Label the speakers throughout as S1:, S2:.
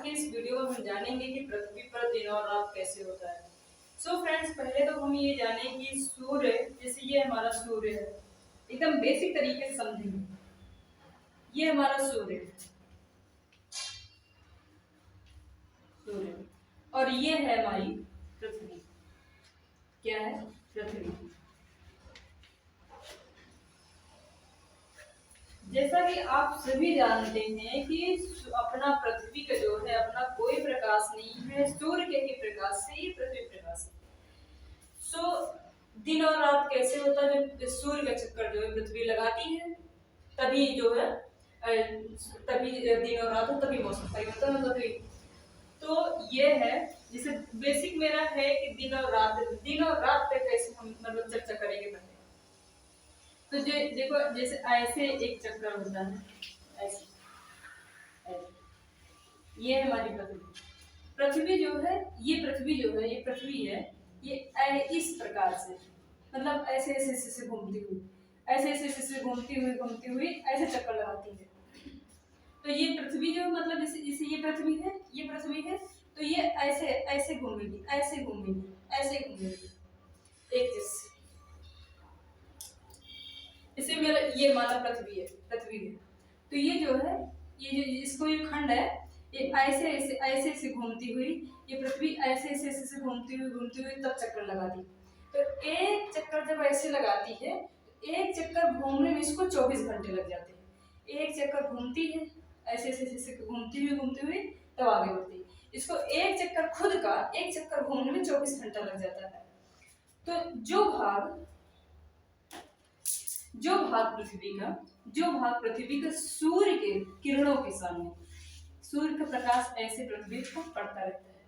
S1: के इस वीडियो में हम जानेंगे कि पृथ्वी पर दिन और रात कैसे होता है। सो फ्रेंड्स, पहले तो हम ये जाने कि सूर्य, जैसे ये हमारा सूर्य है, एकदम बेसिक तरीके से समझेंगे। ये हमारा सूर्य है, सूर्य, और ये है हमारी पृथ्वी। क्या है? पृथ्वी। जैसा कि आप सभी जानते हैं कि अपना पृथ्वी का जो है अपना कोई प्रकाश नहीं है, सूर्य के ही प्रकाश से ये पृथ्वी प्रकाश है। सो दिन और रात कैसे होता है? जब सूर्य का चक्कर जो है पृथ्वी लगाती है, तभी जो है तभी दिन और रात हो, तभी मौसम परिवर्तन होता है। तो ये है, जैसे बेसिक मेरा है कि दिन और रात पे कैसे हम मतलब चर्चा करेंगे पहले। तो देखो, जैसे ऐसे एक चक्कर होता है, ऐसे, ऐसे। ये है हमारी पृथ्वी। पृथ्वी जो है, ये पृथ्वी है, ये इस प्रकार से, मतलब ऐसे ऐसे ऐसे घूमती हुई, ऐसे घूमती हुई ऐसे चक्कर लगाती है। तो ये पृथ्वी जो मतलब जैसे जैसे ये पृथ्वी है, तो ये ऐसे ऐसे घूमेगी, ऐसे एक चीज। इसे मेरा ये माना पृथ्वी है। तो ये जो है, ये जो इसको ये खंड है, ये ऐसे ऐसे घूमती हुई, ये पृथ्वी ऐसे घूमती हुई तब चक्कर लगाती। तो एक चक्कर जब ऐसे लगाती है, एक चक्कर घूमने में इसको 24 घंटे लग जाते हैं। एक चक्कर घूमती है, ऐसे घूमती हुई तब आगे बढ़ती है। इसको एक चक्कर घूमने में 24 घंटा लग जाता है। तो जो भाग पृथ्वी का सूर्य के किरणों के सामने, सूर्य का प्रकाश ऐसे पृथ्वी को पड़ता रहता है,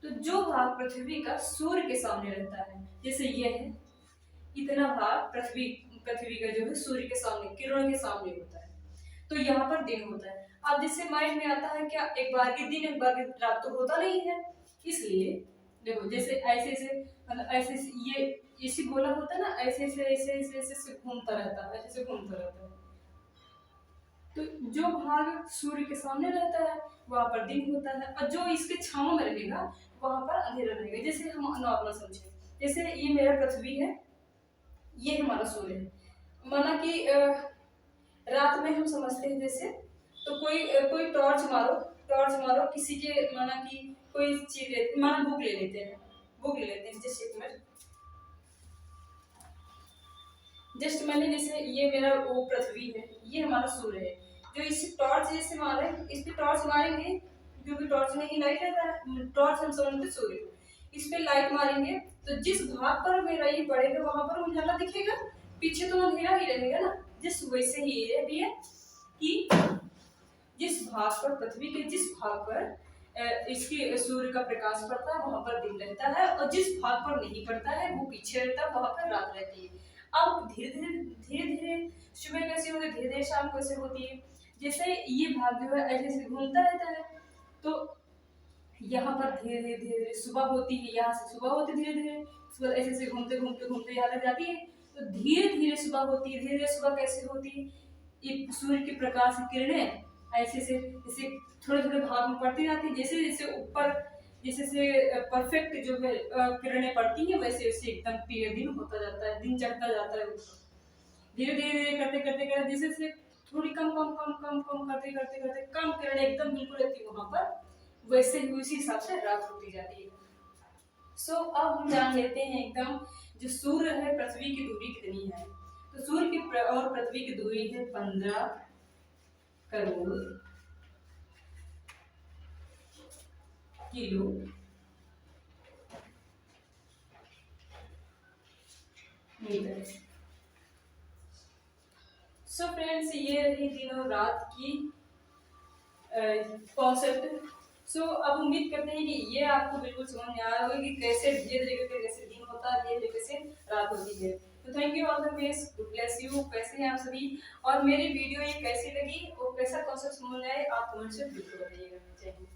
S1: तो जो भाग पृथ्वी का सूर्य के सामने रहता है, जैसे ये है, इतना भाग पृथ्वी का जो है सूर्य के सामने, किरणों के सामने होता है, तो यहाँ पर दिन होता है। अब जिससे माइंड में आता है क्या एक बार के दिन एक बार की रात तो होता नहीं है, इसलिए देखो जैसे ऐसे मतलब ऐसे ये इसी गोला होता है ना, ऐसे घूमता रहता है। तो जो भाग सूर्य के सामने रहता है वहां पर दिन होता है, और जो इसके छांव में रहेगा वहां पर अंधेरा रहेगा। जैसे हम नॉर्मल समझे, जैसे ये मेरा पृथ्वी है, ये हमारा सूर्य है। माना कि रात में हम समझते हैं, जैसे तो कोई टॉर्च मारो किसी के, माना कि कोई चीज, माना बुक ले लेते हैं जैसे एक मिनट, जस्ट मैंने, जैसे ये मेरा वो पृथ्वी है, ये हमारा सूर्य है, जो इस टॉर्च जैसे मारे, इस पे टॉर्च मारेंगे, क्योंकि टॉर्च में ही लाइट रहता है, टॉर्च हम समझते सूर्य, इस पे लाइट मारेंगे तो जिस भाग पर मेरा ये पड़ेगा वहां पर उजाला दिखेगा, पीछे तो अंधेरा ही रहेगा ना। जिस वैसे ही ये भी है कि जिस भाग पर पृथ्वी के जिस भाग पर इसके सूर्य का प्रकाश पड़ता है वहां पर दिन रहता है, और जिस भाग पर नहीं पड़ता है वो पीछे रहता है, वहां पर रात रहती है। अब धीरे धीरे सुबह कैसे होती है, धीरे धीरे शाम कैसे होती है, जैसे ये भाग जो है ऐसे ऐसे घूमता रहता है, तो यहाँ पर धीरे धीरे सुबह होती है, यहाँ से सुबह होती धीरे धीरे, सुबह ऐसे ऐसे घूमते यहाँ तक जाती है। तो धीरे धीरे सुबह होती है, धीरे धीरे सुबह कैसे होती है, ये सूर्य के प्रकाश की किरणें ऐसे से जैसे थोड़े थोड़े भाग में पड़ती जाती है, जैसे जैसे ऊपर जैसे परफेक्ट जो है किरणें पड़ती हैं, वैसे वैसे एकदम पीले दिन होता जाता है, दिन चढ़ता जाता है। धीरे धीरे करते जैसे जैसे थोड़ी कम करते कम किरणें एकदम बिल्कुल रहती है वहां पर, वैसे ही उसी हिसाब से रात होती जाती है। सो अब हम जान लेते हैं एकदम, जो सूर्य है पृथ्वी की दूरी कितनी है। तो सूर्य की और पृथ्वी की दूरी है 15 करोड़ किलोमीटर। सो फ्रेंड्स, ये रही दिन और रात की कॉन्सेप्ट। सो अब उम्मीद करते हैं कि ये आपको बिल्कुल समझ में आया होगा कि कैसे धीरे धीरे करके कैसे दिन होता है, धीरे धीरे कैसे रात होती है। तो thank you all the best, good bless you. कैसे हैं आप सभी, और मेरी वीडियो ये कैसी लगी और कैसा कॉन्सेप्ट समझ में आए आप कमेंट से बिल्कुल बताइएगा।